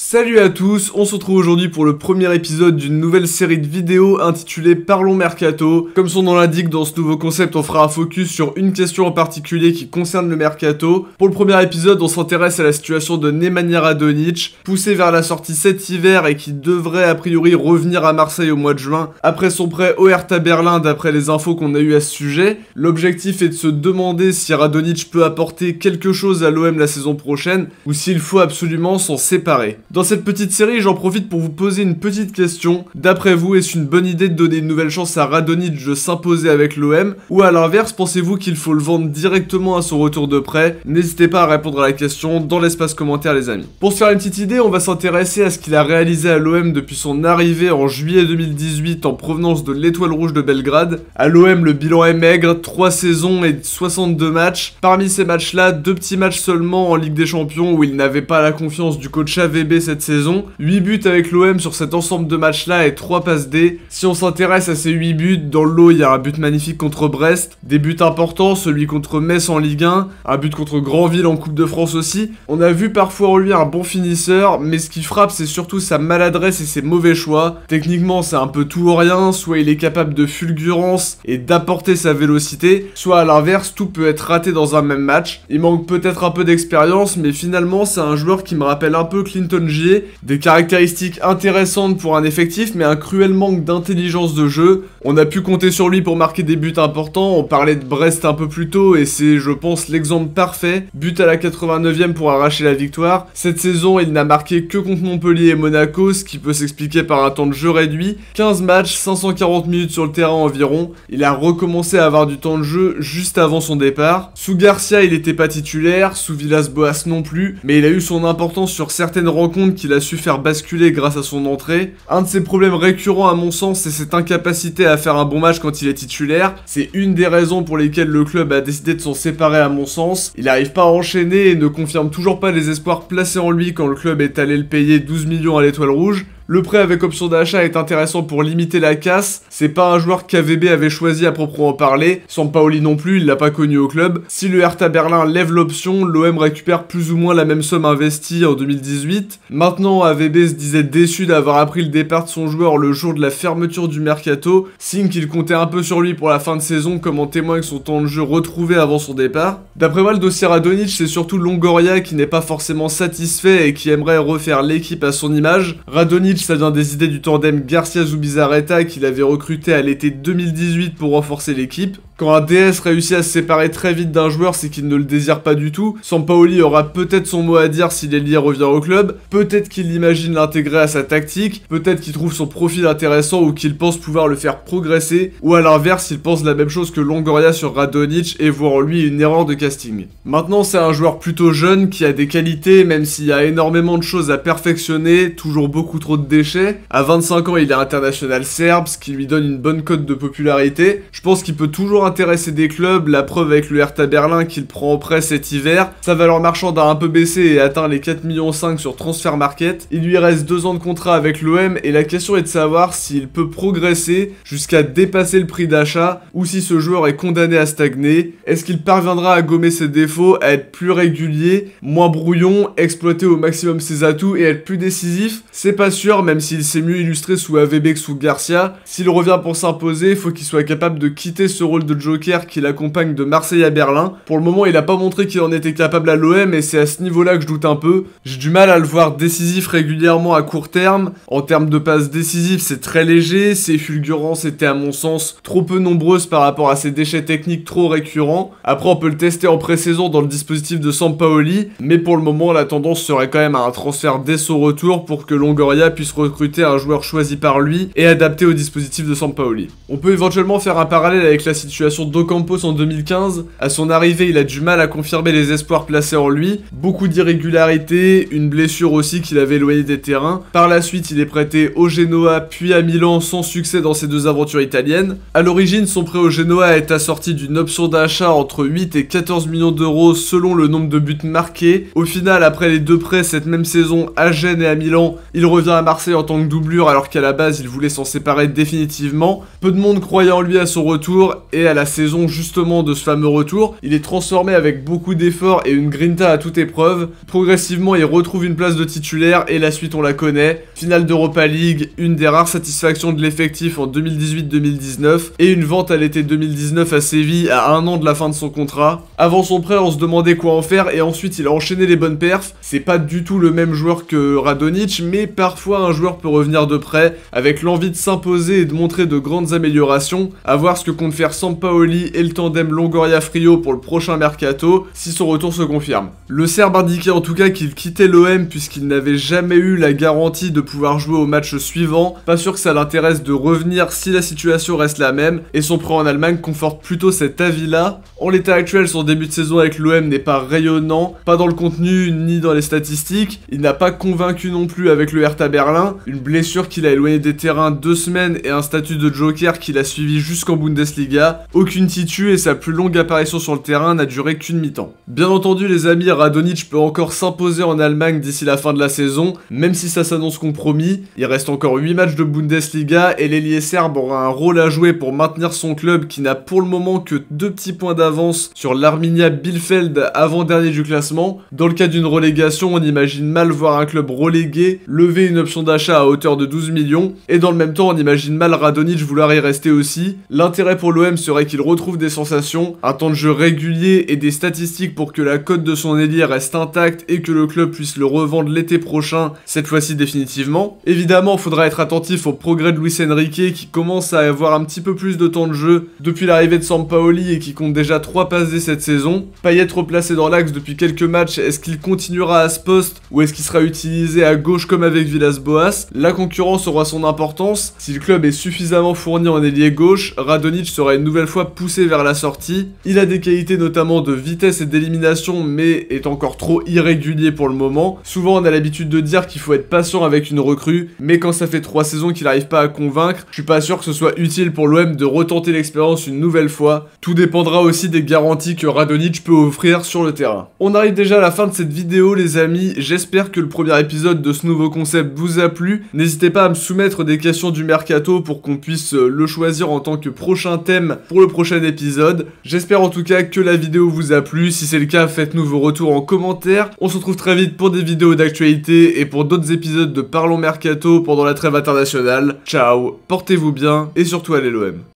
Salut à tous, on se retrouve aujourd'hui pour le premier épisode d'une nouvelle série de vidéos intitulée Parlons Mercato. Comme son nom l'indique, dans ce nouveau concept, on fera un focus sur une question en particulier qui concerne le Mercato. Pour le premier épisode, on s'intéresse à la situation de Nemanja Radonjić, poussé vers la sortie cet hiver et qui devrait a priori revenir à Marseille au mois de juin, après son prêt au Hertha Berlin d'après les infos qu'on a eues à ce sujet. L'objectif est de se demander si Radonjić peut apporter quelque chose à l'OM la saison prochaine, ou s'il faut absolument s'en séparer. Dans cette petite série, j'en profite pour vous poser une petite question. D'après vous, est-ce une bonne idée de donner une nouvelle chance à Radonjić de s'imposer avec l'OM? Ou à l'inverse, pensez-vous qu'il faut le vendre directement à son retour de prêt? N'hésitez pas à répondre à la question dans l'espace commentaire les amis. Pour se faire une petite idée, on va s'intéresser à ce qu'il a réalisé à l'OM depuis son arrivée en juillet 2018 en provenance de l'Étoile Rouge de Belgrade. À l'OM, le bilan est maigre, 3 saisons et 62 matchs. Parmi ces matchs-là, 2 petits matchs seulement en Ligue des Champions où il n'avait pas la confiance du coach AVB cette saison, 8 buts avec l'OM sur cet ensemble de matchs-là et 3 passes D. Si on s'intéresse à ces 8 buts, dans le lot il y a un but magnifique contre Brest, des buts importants, celui contre Metz en Ligue 1, un but contre Granville en Coupe de France aussi. On a vu parfois en lui un bon finisseur, mais ce qui frappe c'est surtout sa maladresse et ses mauvais choix. Techniquement c'est un peu tout ou rien, soit il est capable de fulgurance et d'apporter sa vélocité, soit à l'inverse tout peut être raté dans un même match. Il manque peut-être un peu d'expérience, mais finalement c'est un joueur qui me rappelle un peu Clinton Gier, des caractéristiques intéressantes pour un effectif mais un cruel manque d'intelligence de jeu. On a pu compter sur lui pour marquer des buts importants, on parlait de Brest un peu plus tôt et c'est je pense l'exemple parfait, but à la 89e pour arracher la victoire. Cette saison il n'a marqué que contre Montpellier et Monaco, ce qui peut s'expliquer par un temps de jeu réduit, 15 matchs, 540 minutes sur le terrain environ. Il a recommencé à avoir du temps de jeu juste avant son départ. Sous Garcia il n'était pas titulaire, sous Villas-Boas non plus, mais il a eu son importance sur certaines rencontres qu'il a su faire basculer grâce à son entrée. Un de ses problèmes récurrents à mon sens, c'est cette incapacité à faire un bon match quand il est titulaire. C'est une des raisons pour lesquelles le club a décidé de s'en séparer à mon sens. Il n'arrive pas à enchaîner et ne confirme toujours pas les espoirs placés en lui quand le club est allé le payer 12 millions à l'Étoile Rouge. Le prêt avec option d'achat est intéressant pour limiter la casse, c'est pas un joueur qu'AVB avait choisi à proprement parler, Sampaoli non plus, il l'a pas connu au club. Si le Hertha Berlin lève l'option, l'OM récupère plus ou moins la même somme investie en 2018. Maintenant, AVB se disait déçu d'avoir appris le départ de son joueur le jour de la fermeture du Mercato, signe qu'il comptait un peu sur lui pour la fin de saison, comme en témoigne son temps de jeu retrouvé avant son départ. D'après moi, le dossier Radonjić, c'est surtout Longoria qui n'est pas forcément satisfait et qui aimerait refaire l'équipe à son image. Radonjić, ça vient des idées du tandem Garcia-Zubizarreta qu'il avait recruté à l'été 2018 pour renforcer l'équipe. Quand un DS réussit à se séparer très vite d'un joueur, c'est qu'il ne le désire pas du tout. Sampaoli aura peut-être son mot à dire si l'ailier revient au club, peut-être qu'il imagine l'intégrer à sa tactique, peut-être qu'il trouve son profil intéressant ou qu'il pense pouvoir le faire progresser, ou à l'inverse, il pense la même chose que Longoria sur Radonjić et voit en lui une erreur de casting. Maintenant, c'est un joueur plutôt jeune qui a des qualités, même s'il y a énormément de choses à perfectionner, toujours beaucoup trop de déchets. À 25 ans, il est international serbe, ce qui lui donne une bonne cote de popularité. Je pense qu'il peut toujours intéresser des clubs, la preuve avec le Hertha Berlin qu'il prend en prêt cet hiver. Sa valeur marchande a un peu baissé et atteint les 4,5 millions sur Transfermarkt. Il lui reste 2 ans de contrat avec l'OM et la question est de savoir s'il peut progresser jusqu'à dépasser le prix d'achat ou si ce joueur est condamné à stagner. Est-ce qu'il parviendra à gommer ses défauts, à être plus régulier, moins brouillon, exploiter au maximum ses atouts et être plus décisif? C'est pas sûr, même s'il s'est mieux illustré sous AVB que sous Garcia. S'il revient pour s'imposer, il faut qu'il soit capable de quitter ce rôle de joker qui l'accompagne de Marseille à Berlin. Pour le moment, il a pas montré qu'il en était capable à l'OM et c'est à ce niveau-là que je doute un peu. J'ai du mal à le voir décisif régulièrement à court terme. En termes de passes décisives, c'est très léger. Ses fulgurances étaient à mon sens trop peu nombreuses par rapport à ses déchets techniques trop récurrents. Après, on peut le tester en pré-saison dans le dispositif de Sampaoli, mais pour le moment, la tendance serait quand même à un transfert dès son retour pour que Longoria puisse recruter un joueur choisi par lui et adapté au dispositif de Sampaoli. On peut éventuellement faire un parallèle avec la situation d'Ocampos en 2015. À son arrivée, il a du mal à confirmer les espoirs placés en lui. Beaucoup d'irrégularités, une blessure aussi qui l'avait éloigné des terrains. Par la suite, il est prêté au Genoa puis à Milan sans succès dans ses 2 aventures italiennes. À l'origine, son prêt au Genoa est assorti d'une option d'achat entre 8 et 14 millions d'euros selon le nombre de buts marqués. Au final, après les 2 prêts cette même saison à Gênes et à Milan, il revient à Marseille en tant que doublure alors qu'à la base, il voulait s'en séparer définitivement. Peu de monde croyait en lui à son retour et à la saison justement de ce fameux retour. Il est transformé avec beaucoup d'efforts et une grinta à toute épreuve. Progressivement, il retrouve une place de titulaire et la suite on la connaît. Finale d'Europa League, une des rares satisfactions de l'effectif en 2018-2019 et une vente à l'été 2019 à Séville à 1 an de la fin de son contrat. Avant son prêt, on se demandait quoi en faire et ensuite il a enchaîné les bonnes perfs. C'est pas du tout le même joueur que Radonjic, mais parfois un joueur peut revenir de près avec l'envie de s'imposer et de montrer de grandes améliorations. À voir ce que compte faire Sampaoli et le tandem Longoria-Frio pour le prochain mercato si son retour se confirme. Le Serbe indiquait en tout cas qu'il quittait l'OM puisqu'il n'avait jamais eu la garantie de pouvoir jouer au match suivant. Pas sûr que ça l'intéresse de revenir si la situation reste la même et son prêt en Allemagne conforte plutôt cet avis-là. En l'état actuel, son début de saison avec l'OM n'est pas rayonnant, pas dans le contenu ni dans les statistiques. Il n'a pas convaincu non plus avec le Hertha Berlin, une blessure qui l'a éloigné des terrains 2 semaines et un statut de joker qui l'a suivi jusqu'en Bundesliga. Aucune titu et sa plus longue apparition sur le terrain n'a duré qu'une mi-temps. Bien entendu les amis, Radonjic peut encore s'imposer en Allemagne d'ici la fin de la saison, même si ça s'annonce compromis. Il reste encore 8 matchs de Bundesliga et l'ailier serbe aura un rôle à jouer pour maintenir son club qui n'a pour le moment que 2 petits points d'avance sur l'Arminia Bielefeld avant-dernier du classement. Dans le cas d'une relégation, on imagine mal voir un club relégué lever une option d'achat à hauteur de 12 millions et dans le même temps on imagine mal Radonjic vouloir y rester aussi. L'intérêt pour l'OM serait qu'il retrouve des sensations, un temps de jeu régulier et des statistiques pour que la cote de son ailier reste intacte et que le club puisse le revendre l'été prochain, cette fois-ci définitivement. Évidemment, il faudra être attentif au progrès de Luis Enrique qui commence à avoir un petit peu plus de temps de jeu depuis l'arrivée de Sampaoli et qui compte déjà 3 passes dès cette saison. Payet replacé dans l'axe depuis quelques matchs, est-ce qu'il continuera à ce poste ou est-ce qu'il sera utilisé à gauche comme avec Villas-Boas? La concurrence aura son importance. Si le club est suffisamment fourni en ailier gauche, Radonjic sera une nouvelle fois poussé vers la sortie. Il a des qualités notamment de vitesse et d'élimination mais est encore trop irrégulier pour le moment. Souvent on a l'habitude de dire qu'il faut être patient avec une recrue, mais quand ça fait 3 saisons qu'il n'arrive pas à convaincre, je suis pas sûr que ce soit utile pour l'OM de retenter l'expérience une nouvelle fois. Tout dépendra aussi des garanties que Radonjic peut offrir sur le terrain. On arrive déjà à la fin de cette vidéo les amis, j'espère que le premier épisode de ce nouveau concept vous a plu. N'hésitez pas à me soumettre des questions du mercato pour qu'on puisse le choisir en tant que prochain thème pour le prochain épisode. J'espère en tout cas que la vidéo vous a plu, si c'est le cas faites-nous vos retours en commentaire. On se retrouve très vite pour des vidéos d'actualité et pour d'autres épisodes de Parlons Mercato pendant la trêve internationale. Ciao, portez-vous bien et surtout allez l'OM.